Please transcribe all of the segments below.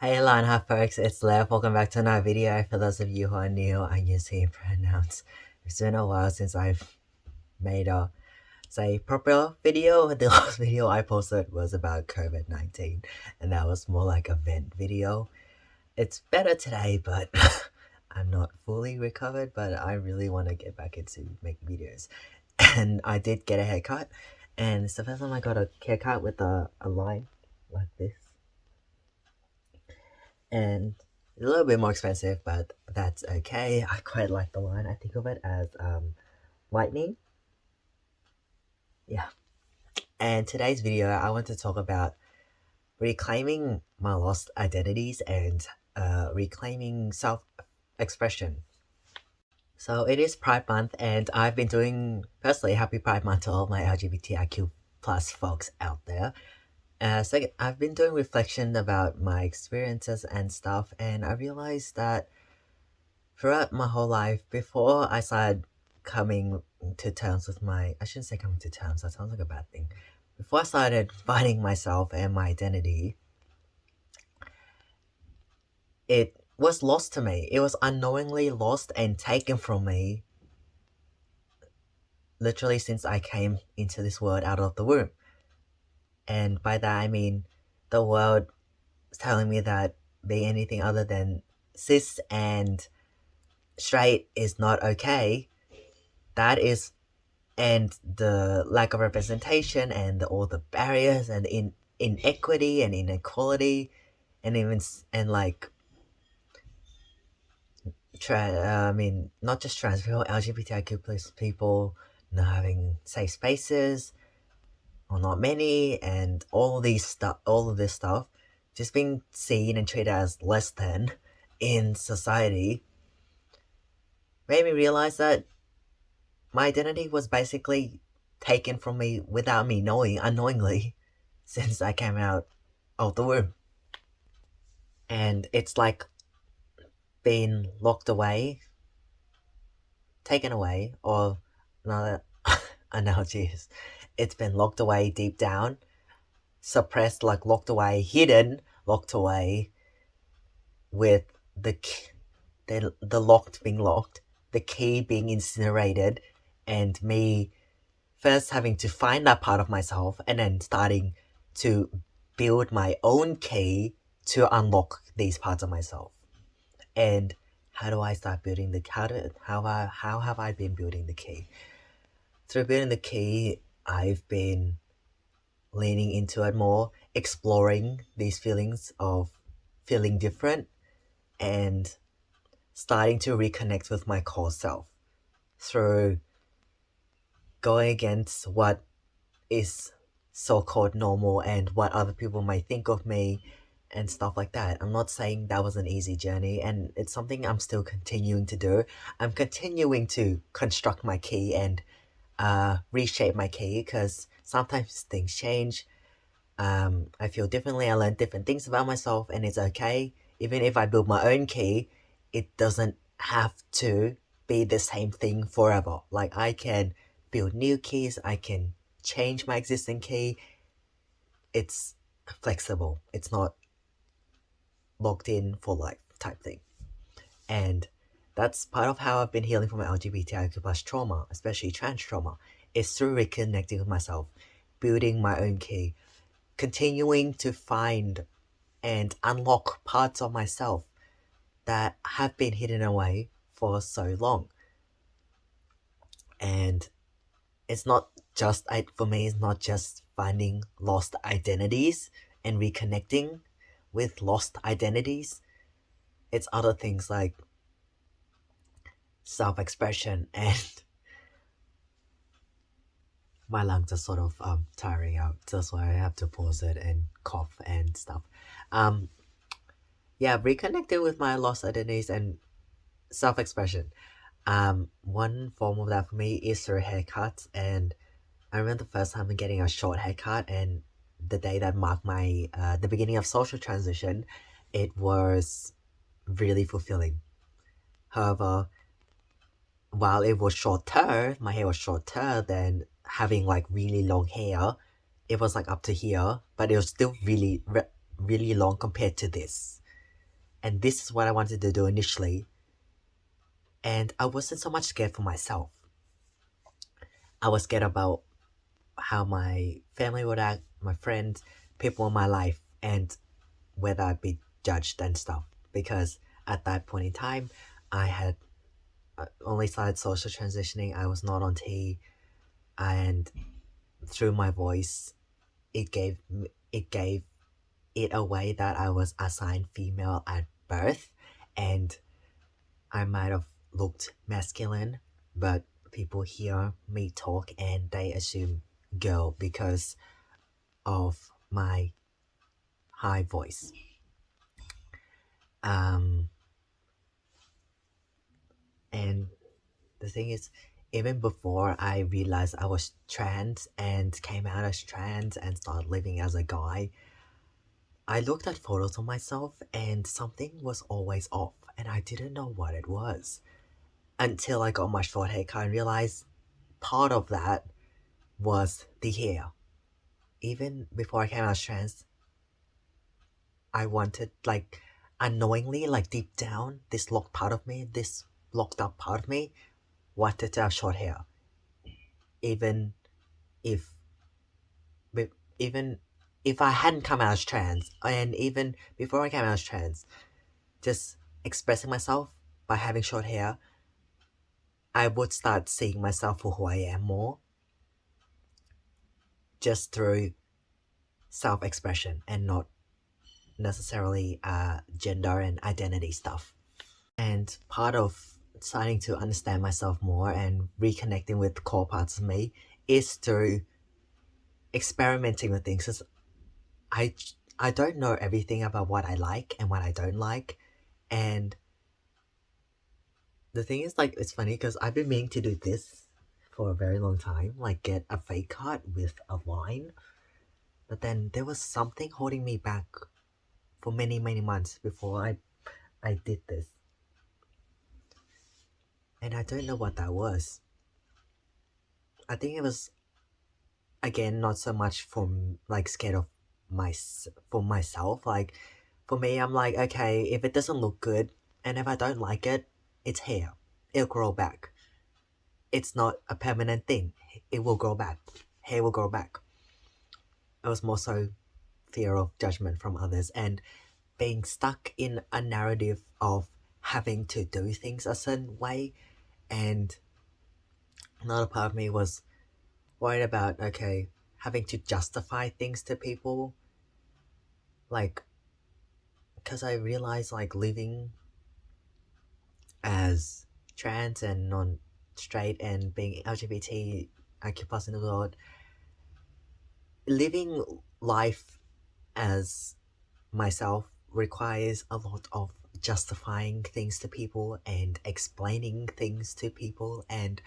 Hey Lana folks, it's Lev. Welcome back to another video. For those of you who are new, I'm using pronouns. It's been a while since I've made a proper video. The last video I posted was about COVID-19 and that was more like a vent video. It's better today, but I'm not fully recovered, but I really want to get back into making videos. And I did get a haircut, and it's the first time I got a haircut with a line like this. And it's a little bit more expensive, but that's okay. I quite like the line. I think of it as lightning. Yeah. And today's video, I want to talk about reclaiming my lost identities and reclaiming self-expression. So it is Pride Month, and I've been doing, firstly, happy Pride Month to all my LGBTIQ plus folks out there. Second, I've been doing reflection about my experiences and stuff, and I realized that throughout my whole life, before I started coming to terms with I shouldn't say coming to terms, that sounds like a bad thing. Before I started finding myself and my identity, it was lost to me. It was unknowingly lost and taken from me literally since I came into this world out of the womb. And by that I mean the world is telling me that being anything other than cis and straight is not okay. That is, and the lack of representation and all the barriers and inequity and inequality and even like not just trans people, LGBTIQ plus people not having safe spaces or not many, and all of this stuff just being seen and treated as less than in society made me realize that my identity was basically taken from me without me knowing, unknowingly, since I came out of the womb. And it's like been locked away, taken away, or another analogy is it's been locked away deep down, suppressed, like locked away, hidden, locked away, with the locked being locked, the key being incinerated, and me first having to find that part of myself and then starting to build my own key to unlock these parts of myself. And how do I start building how have I been building the key? Through building the key, I've been leaning into it more, exploring these feelings of feeling different and starting to reconnect with my core self through going against what is so-called normal and what other people might think of me and stuff like that. I'm not saying that was an easy journey, and it's something I'm still continuing to do. I'm continuing to construct my key and reshape my key because sometimes things change. I feel differently, I learn different things about myself, and it's okay. Even if I build my own key, it doesn't have to be the same thing forever. Like, I can build new keys, I can change my existing key. It's flexible. It's not locked in for life type thing. And that's part of how I've been healing from my LGBTIQ plus trauma, especially trans trauma, is through reconnecting with myself, building my own key, continuing to find and unlock parts of myself that have been hidden away for so long. And it's not just, for me, it's not just finding lost identities and reconnecting with lost identities. It's other things like self-expression, and my lungs are sort of tiring out. That's why I have to pause it and cough and stuff. Yeah, reconnecting with my lost identities and self-expression. One form of that for me is through haircuts, and I remember the first time getting a short haircut, and the day that marked my the beginning of social transition, it was really fulfilling. However, while it was shorter, my hair was shorter than having like really long hair. It was like up to here, but it was still really long compared to this. and this is what I wanted to do initially. And I wasn't so much scared for myself. I was scared about how my family would act, my friends, people in my life, and whether I'd be judged and stuff. Because at that point in time, I had only started social transitioning. I was not on T, and through my voice, it gave it away that I was assigned female at birth, and I might have looked masculine, but people hear me talk and they assume girl because of my high voice. Um, and the thing is, even before I realized I was trans and came out as trans and started living as a guy, I looked at photos of myself and something was always off, and I didn't know what it was until I got my short haircut and realized part of that was the hair. Even before I came out as trans, I wanted, like, unknowingly, like deep down, this locked up part of me wanted to have short hair. Even if, even if I hadn't come out as trans, and even before I came out as trans, just expressing myself by having short hair, I would start seeing myself for who I am more, just through self-expression and not necessarily gender and identity stuff. And part of starting to understand myself more and reconnecting with core parts of me is through experimenting with things. 'Cause I, I don't know everything about what I like and what I don't like. And the thing is, like, it's funny because I've been meaning to do this for a very long time, like get a fake cut with a line. But then there was something holding me back for many, many months before I did this. And I don't know what that was. I think it was, again, not so much from, like, scared of for myself. Like, for me, I'm like, okay, if it doesn't look good and if I don't like it, it's hair. It'll grow back. It's not a permanent thing. It will grow back. Hair will grow back. It was more so fear of judgment from others and being stuck in a narrative of having to do things a certain way. And another part of me was worried about, okay, having to justify things to people. Like, because I realized, like, living as trans and non-straight and being LGBTIQ plus in the world, living life as myself requires a lot of justifying things to people and explaining things to people and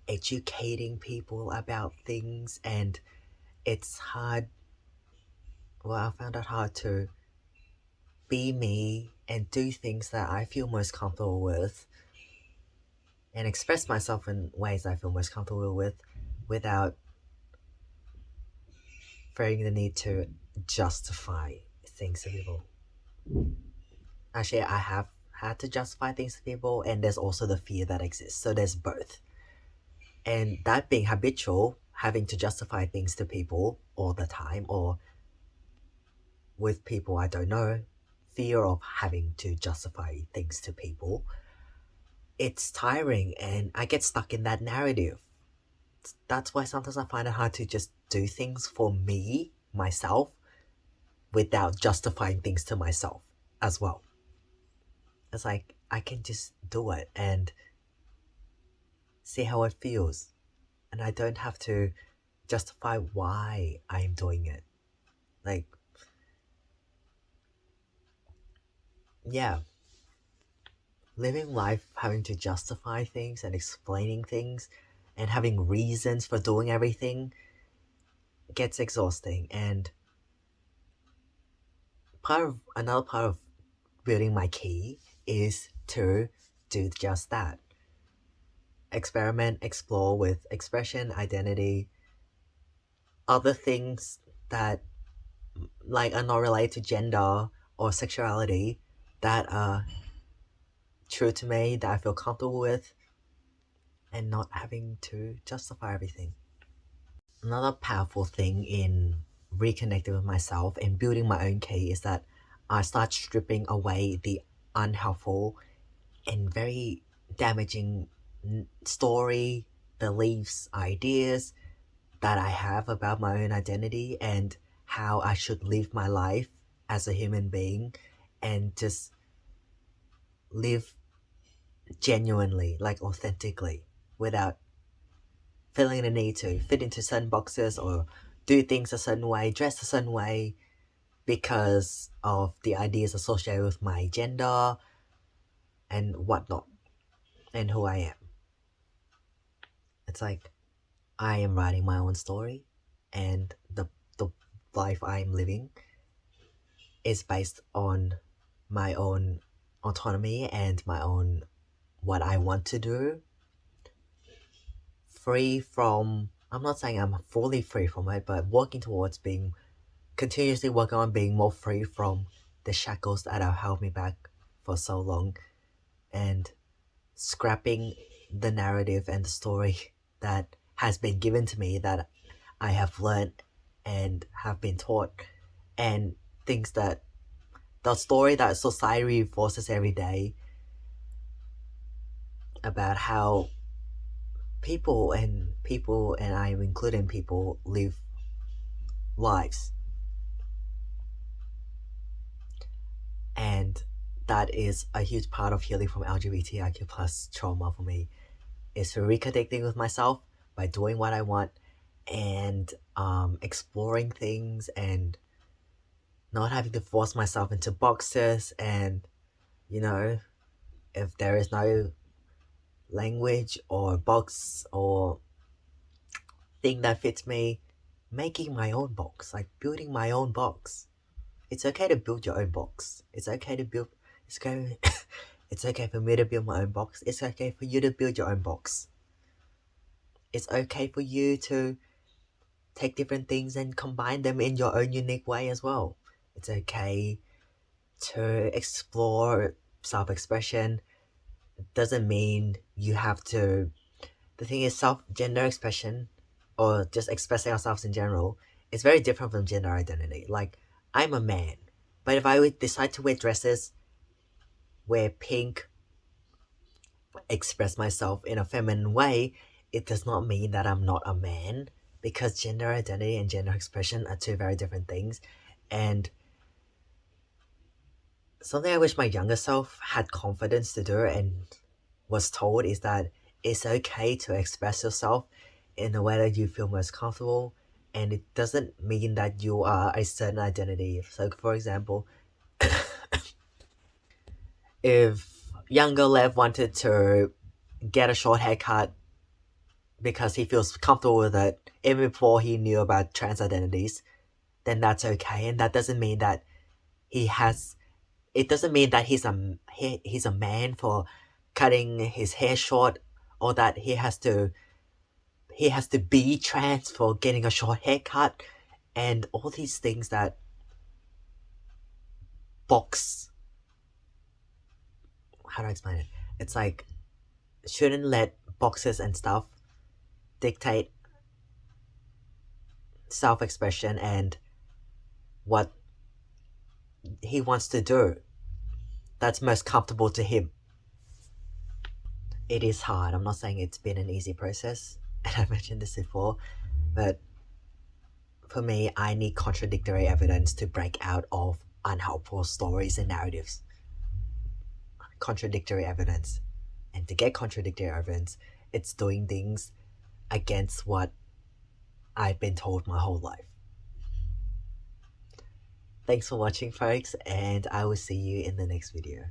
educating people about things. And it's hard, well, I found it hard to be me and do things that I feel most comfortable with and express myself in ways I feel most comfortable with without feeling the need to justify things to people. Actually, I have had to justify things to people, and there's also the fear that exists. So there's both. And that being habitual, having to justify things to people all the time, or with people I don't know, fear of having to justify things to people, it's tiring and I get stuck in that narrative. That's why sometimes I find it hard to just do things for me, myself, without justifying things to myself as well. It's like, I can just do it and see how it feels. And I don't have to justify why I'm doing it. Like, yeah. Living life having to justify things and explaining things and having reasons for doing everything gets exhausting. And another part of building my key is to do just that. Experiment, explore with expression, identity, other things that, like, are not related to gender or sexuality that are true to me, that I feel comfortable with, and not having to justify everything. Another powerful thing in reconnecting with myself and building my own key is that I start stripping away the unhelpful and very damaging story, beliefs, ideas that I have about my own identity and how I should live my life as a human being, and just live genuinely, like authentically, without feeling the need to fit into certain boxes or do things a certain way, dress a certain way because of the ideas associated with my gender and whatnot and who I am. It's like I am writing my own story, and the life I'm living is based on my own autonomy and my own what I want to do, free from, I'm not saying I'm fully free from it, but working towards being, continuously working on being more free from the shackles that have held me back for so long, and scrapping the narrative and the story that has been given to me, that I have learned and have been taught, and things that the story that society reinforces every day about how people and I am including people live lives. And that is a huge part of healing from LGBTIQ plus trauma for me, is to reconnecting with myself by doing what I want and exploring things and not having to force myself into boxes. And you know, if there is no language or box or thing that fits me, making my own box, like building my own box. It's okay to build your own box. It's okay to build, it's okay, it's okay for me to build my own box. It's okay for you to build your own box. It's okay for you to take different things and combine them in your own unique way as well. It's okay to explore self-expression. It doesn't mean you have to, the thing is, gender expression or just expressing ourselves in general is very different from gender identity. Like, I'm a man, but if I would decide to wear dresses, wear pink, express myself in a feminine way, it does not mean that I'm not a man, because gender identity and gender expression are two very different things. And something I wish my younger self had confidence to do and was told is that it's okay to express yourself in the way that you feel most comfortable, and it doesn't mean that you are a certain identity. So for example, if younger Lev wanted to get a short haircut because he feels comfortable with it even before he knew about trans identities, then that's okay. And that doesn't mean that he has, it doesn't mean that he's a man for cutting his hair short, or that he has to be trans for getting a short haircut, and all these things that box, how do I explain it? It's like, shouldn't let boxes and stuff dictate self-expression and what he wants to do that's most comfortable to him. It is hard. I'm not saying it's been an easy process, and I mentioned this before, but for me, I need contradictory evidence to break out of unhelpful stories and narratives. Contradictory evidence. And to get contradictory evidence, it's doing things against what I've been told my whole life. Thanks for watching, folks, and I will see you in the next video.